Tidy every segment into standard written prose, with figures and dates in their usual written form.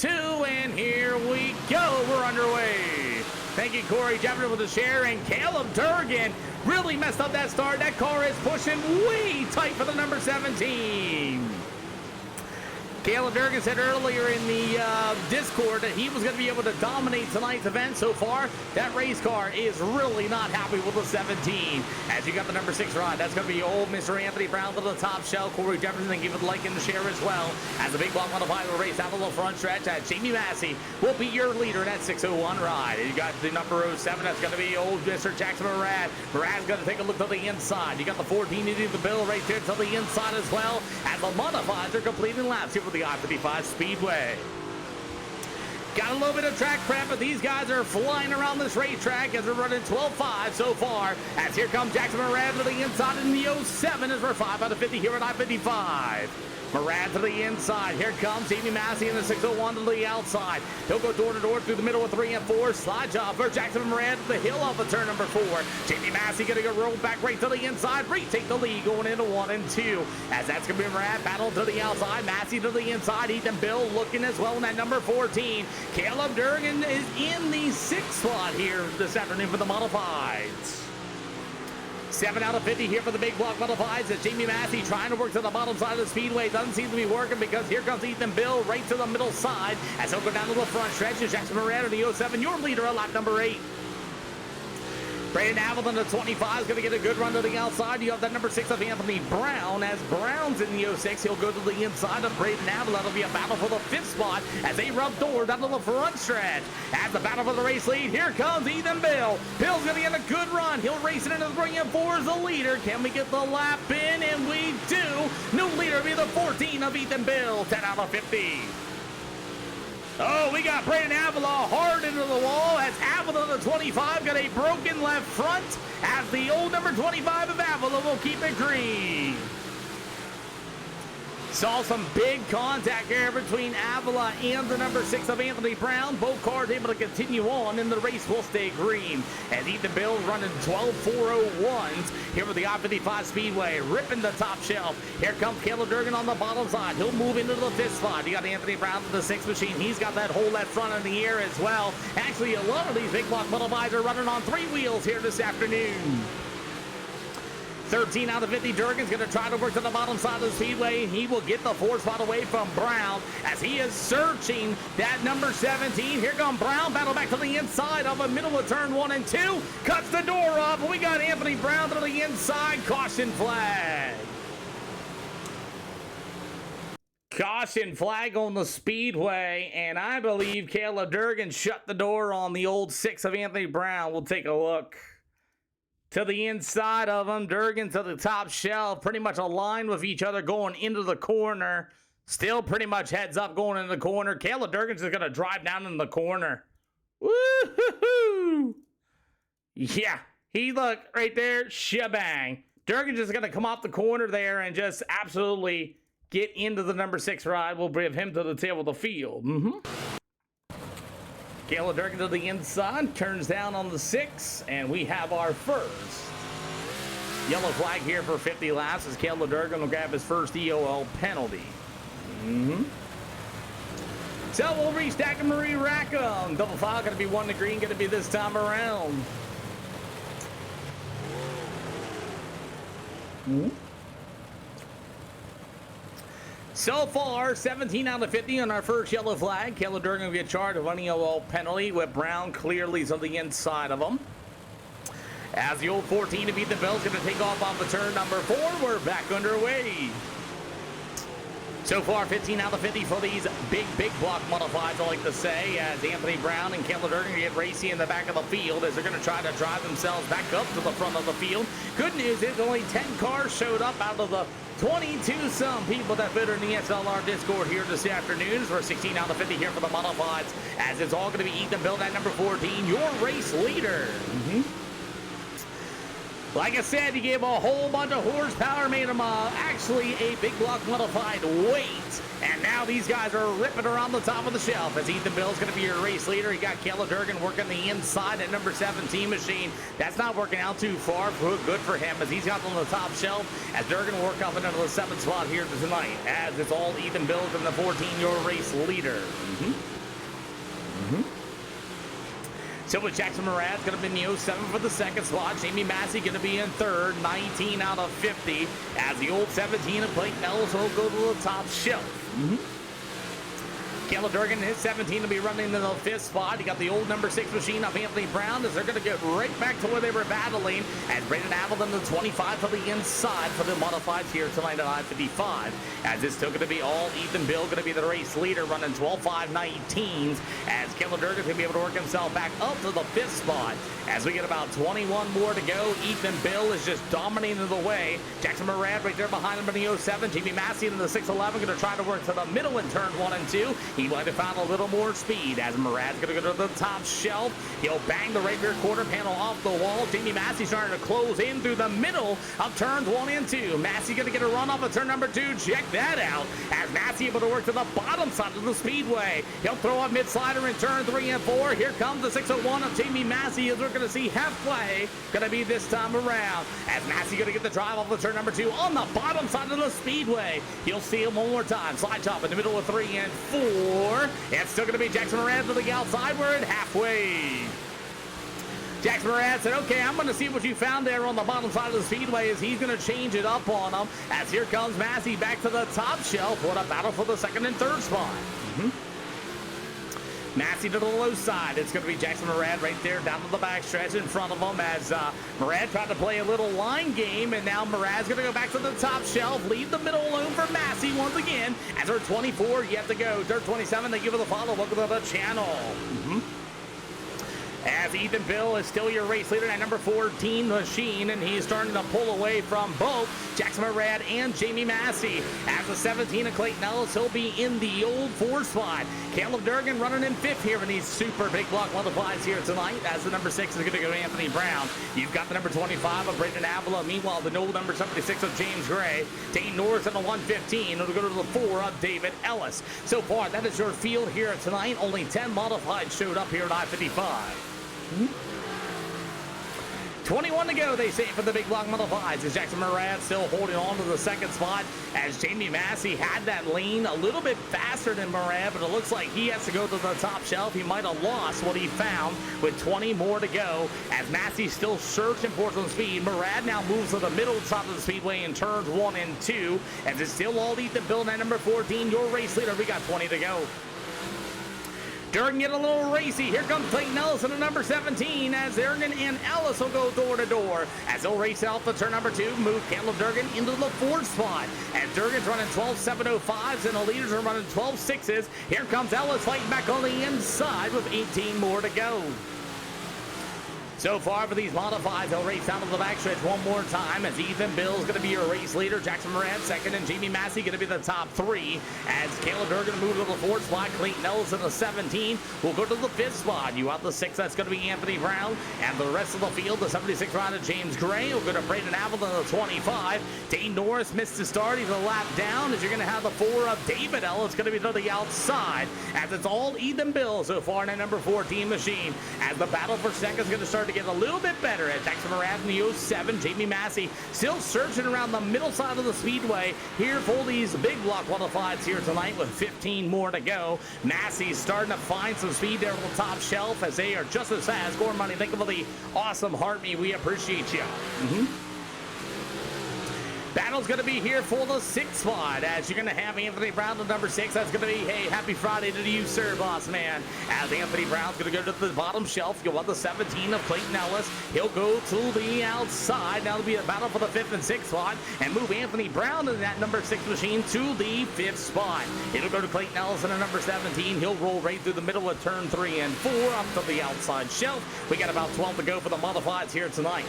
2, and here we go. We're underway. Thank you, Corey Jefferson, with the share, and Caleb Durgan really messed up that start. That car is pushing way tight for the number 17. Caleb Durgan said earlier in the Discord that he was going to be able to dominate tonight's event. So far, that race car is really not happy with the 17. As you got the number 6 ride, that's going to be old Mr. Anthony Brown to the top shelf. Corey Jefferson, and give it a like and the share as well. As the big block modified will race out of the front stretch, Jamie Massey will be your leader in that 601 ride. You got the number 07, that's going to be old Mr. Jackson Murad. Murad's going to take a look to the inside. You got the 14 needing the bill right there to the inside as well. As the modifieds are completing laps here with the I-55 Speedway. Got a little bit of track prep, but these guys are flying around this racetrack as we're running 12.5 so far. As here comes Jackson Murad to the inside in the 07 as we're 5 out of 50 here at I-55. Murad to the inside. Here comes Jamie Massey in the 601 to the outside. He'll go door to door through the middle of 3 and 4. Slide job for Jackson Murad to the hill off of turn number 4. Jamie Massey going to go roll back right to the inside. Retake the lead going into 1 and 2. As that's going to be Murad battle to the outside. Massey to the inside. Ethan Bill looking as well in that number 14. Caleb Durgan is in the 6th slot here this afternoon for the Modifieds. 7 out of 50 here for the big block modifieds as Jamie Massey trying to work to the bottom side of the speedway. Doesn't seem to be working because here comes Ethan Bill right to the middle side as he'll go down to the front stretch. Jackson Murad in the 07, your leader at lap number 8. Braden Avalon, the 25, is going to get a good run to the outside. You have that number 6 of Anthony Brown. As Brown's in the 06, he'll go to the inside of Braden Avalon. It'll be a battle for the 5th spot as they rub door down to the front stretch. As the battle for the race lead, here comes Ethan Bill. Bill's going to get a good run. He'll race it into the 3 and 4 as the leader. Can we get the lap in? And we do. New leader will be the 14 of Ethan Bill, 10 out of 50. Oh, we got Braden Avila hard into the wall as Avila, the 25, got a broken left front as the old number 25 of Avila will keep it green. Saw some big contact here between Avila and the number 6 of Anthony Brown. Both cars able to continue on, and the race will stay green. As Ethan Bill running 12.401s here with the I-55 Speedway, ripping the top shelf. Here comes Caleb Durgan on the bottom side. He'll move into the 5th spot. You got Anthony Brown to the 6th machine. He's got that whole left front in the air as well. Actually, a lot of these big block modifieds are running on 3 wheels here this afternoon. 13 out of 50, Durgan's going to try to work to the bottom side of the speedway. He will get the 4th spot away from Brown as he is searching that number 17. Here comes Brown, battle back to the inside of the middle of turn 1 and 2. Cuts the door up. We got Anthony Brown to the inside. Caution flag. Caution flag on the speedway, and I believe Caleb Durgan shut the door on the old 6 of Anthony Brown. We'll take a look. To the inside of him, Durgan to the top shelf, pretty much aligned with each other going into the corner. Still pretty much heads up going into the corner. Caleb Durgan's just going to drive down in the corner. Woo-hoo-hoo! Yeah, he look right there, shebang. Durgan's just going to come off the corner there and just absolutely get into the number 6 ride. We'll bring him to the tail of the field. Caleb Durgan to the inside, turns down on the 6, and we have our first yellow flag here for 50 laps as Caleb Durgan will grab his first EOL penalty. So we'll restack Marie Rackham. Double file going to be 1 to green, going to be this time around. So far, 17 out of 50 on our first yellow flag. Caleb Durgan will get charged of an EOL penalty with Brown clearly on the inside of him. As the old 14 to beat the Bill's going to take off the turn number 4. We're back underway. So far, 15 out of 50 for these big block modifieds, I like to say, as Anthony Brown and Caleb Durgan get racy in the back of the field as they're going to try to drive themselves back up to the front of the field. Good news is only 10 cars showed up out of the 22-some people that fit in the SLR Discord here this afternoon. We're 16 out of 50 here for the modifieds, as it's all going to be Ethan Bill at number 14, your race leader. Like I said, he gave a whole bunch of horsepower, made him actually a big block modified weight. And now these guys are ripping around the top of the shelf as Ethan Bill's going to be your race leader. He got Caleb Durgan working the inside at number 17 machine. That's not working out too far. Good for him as he's got on the top shelf as Durgan will work up into the 7th spot here tonight. As it's all Ethan Bill and the 14, your race leader. So with Jackson Mraz going to be in the 07 for the second spot. Jamie Massey going to be in third, 19 out of 50. As the old 17 of Clayton Ellis will go to the top shelf. Caleb Durgan, his 17 will be running into the fifth spot. You got the old number 6 machine of Anthony Brown as they're going to get right back to where they were battling. As Brandon Avalon, the 25 to the inside for the modifieds here tonight at I-55. As it's still going to be all Ethan Bill going to be the race leader running 12.519s. As Caleb Durgan's going to be able to work himself back up to the fifth spot. As we get about 21 more to go, Ethan Bill is just dominating the way. Jackson Murad right there behind him in the 07. Jamie Massey in the 611 going to try to work to the middle in turn 1 and 2. He might have found a little more speed as Murad's going to go to the top shelf. He'll bang the right rear quarter panel off the wall. Jamie Massey starting to close in through the middle of turns 1 and 2. Massey going to get a run off of turn number 2. Check that out. As Massey able to work to the bottom side of the speedway. He'll throw a mid-slider in turn 3 and 4. Here comes the 601 of Jamie Massey as we're going to see halfway. Going to be this time around. As Massey going to get the drive off of turn number 2 on the bottom side of the speedway. He'll see him one more time. Slide top in the middle of 3 and 4. It's still going to be Jackson Moran to the outside. We're at halfway. Jackson Moran said, okay, I'm going to see what you found there on the bottom side of the speedway as he's going to change it up on them. As here comes Massey back to the top shelf. What a battle for the second and third spot. Massey to the low side. It's going to be Jackson Murad right there down to the backstretch in front of him as Murad tried to play a little line game, and now Murad's going to go back to the top shelf, leave the middle alone for Massey once again. As her 24 yet to go. Dirt 27, they give her the follow. Welcome to the channel. As Ethan Bill is still your race leader at number 14 machine, and he's starting to pull away from both Jackson Murad and Jamie Massey. As the 17 of Clayton Ellis, he'll be in the old 4 spot. Caleb Durgan running in 5th here in these super big block multiplies here tonight. As the number 6 is going to go to Anthony Brown. You've got the number 25 of Brandon Avila. Meanwhile, the old number 76 of James Gray. Dane Norris in the 115. It'll go to the 4 of David Ellis. So far, that is your field here tonight. Only 10 modified showed up here at I-55. 21 to go, they say, for the big block modifieds. As Jackson Murad still holding on to the second spot. As Jamie Massey had that lean a little bit faster than Murad, but it looks like he has to go to the top shelf. He might have lost what he found with 20 more to go. As Massey's still searching for some speed. Murad now moves to the middle top of the speedway in turns 1 and 2. As it's still all Ethan Bill at number 14, your race leader. We got 20 to go. Durgan get a little racy. Here comes Clayton Ellis in the number 17 as Durgan and Ellis will go door to door. As they'll race out the turn number 2, move Caleb Durgan into the 4th spot. As Durgan's running 12.705s and the leaders are running 12.6s. Here comes Ellis fighting back on the inside with 18 more to go. So far for these modifieds, they'll race down to the backstretch one more time as Ethan Bill's going to be your race leader. Jackson Moran second and Jamie Massey going to be the top 3 as Caleb Durgan move to the 4th spot. Clayton Ellis in the 17 will go to the 5th spot. You have the 6, that's going to be Anthony Brown, and the rest of the field, the 76 rider James Gray will go to Brandon Avalon in the 25. Dane Norris missed the start. He's a lap down as you're going to have the 4 of David Ellis going to be to the outside as it's all Ethan Bill so far in that number 14 machine as the battle for second is going to start to get a little bit better at Jackson Murad in the 07. Jamie Massey still searching around the middle side of the speedway here for these big block qualifieds here tonight with 15 more to go. Massey's starting to find some speed there on the top shelf as they are just as fast. Gore Money, think of the awesome heartbeat. We appreciate you. Battle's going to be here for the 6th spot as you're going to have Anthony Brown the number 6. That's going to be, hey, happy Friday to you, sir, boss man. As Anthony Brown's going to go to the bottom shelf. You'll want the 17 of Clayton Ellis. He'll go to the outside. Now it'll be a battle for the 5th and 6th spot and move Anthony Brown in that number 6 machine to the 5th spot. It'll go to Clayton Ellis in the number 17. He'll roll right through the middle of turn 3 and 4 up to the outside shelf. We got about 12 to go for the modifieds here tonight.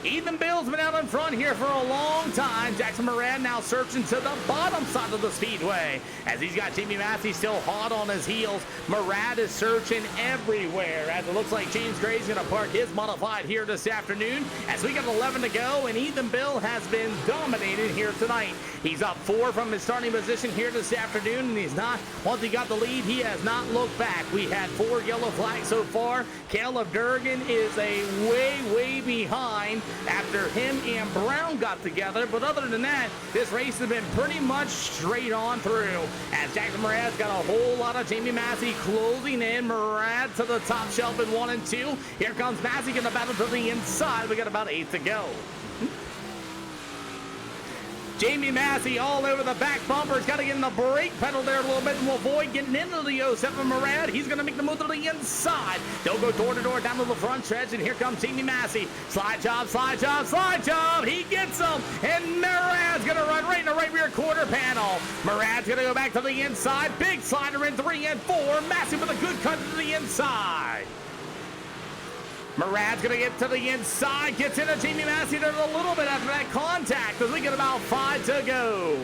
Ethan Bill's been out in front here for a long time. Jackson Murad now searching to the bottom side of the speedway as he's got Jamie Massey still hot on his heels. Murad is searching everywhere as it looks like James Gray's going to park his modified here this afternoon as we got 11 to go, and Ethan Bill has been dominating here tonight. He's up 4 from his starting position here this afternoon, and he's not, once he got the lead, he has not looked back. We had 4 yellow flags so far. Caleb Durgan is a way behind after him and Brown got together. But other than that, this race has been pretty much straight on through. As Jackson Marad's got a whole lot of Jamie Massey closing in. Marad to the top shelf in 1 and 2. Here comes Massey in the battle to the inside. We got about 8 to go. Jamie Massey all over the back bumper. He's got to get in the brake pedal there a little bit and will avoid getting into the 07 Marad. He's going to make the move to the inside. They'll go door to door down to the front stretch, and here comes Jamie Massey. Slide job, slide job, slide job. He gets him, and Marad's going to run right in the right rear quarter panel. Marad's going to go back to the inside. Big slider in 3 and 4. Massey with a good cut to the inside. Marad's going to get to the inside, gets into Jamie Massey there a little bit after that contact as we get about 5 to go.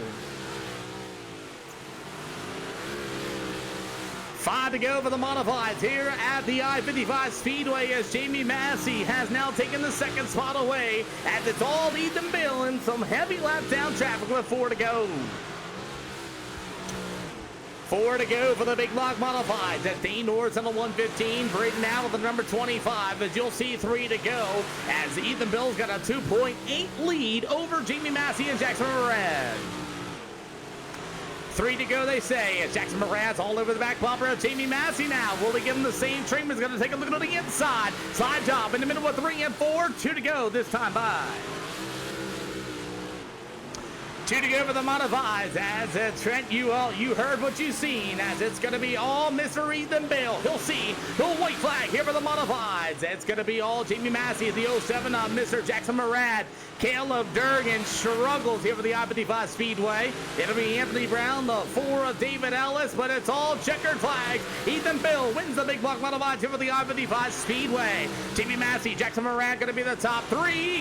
5 to go for the modifieds here at the I-55 Speedway as Jamie Massey has now taken the second spot away as it's all Ethan Bill in some heavy lap down traffic with 4 to go. 4 to go for the big block modifieds at Dane Norris on the 115. Braden now with the number 25 as you'll see 3 to go as Ethan Bill's got a 2.8 lead over Jamie Massey and Jackson Marad. 3 to go, they say, as Jackson Marad's all over the back bumper of Jamie Massey now. Will they give him the same treatment? He's going to take a look at the inside. Slide job in the middle with 3 and 4. 2 to go this time by. 2 to go for the modifieds as Trent, you heard what you seen as it's going to be all Mr. Ethan Bill. He'll see the white flag here for the modifieds. It's going to be all Jamie Massey at the 07 on Mr. Jackson Marad. Caleb Durgan struggles here for the I-55 Speedway. It'll be Anthony Brown, the 4 of David Ellis, but it's all checkered flags. Ethan Bill wins the big block modifieds here for the I-55 Speedway. Jamie Massey, Jackson Marad going to be the top 3.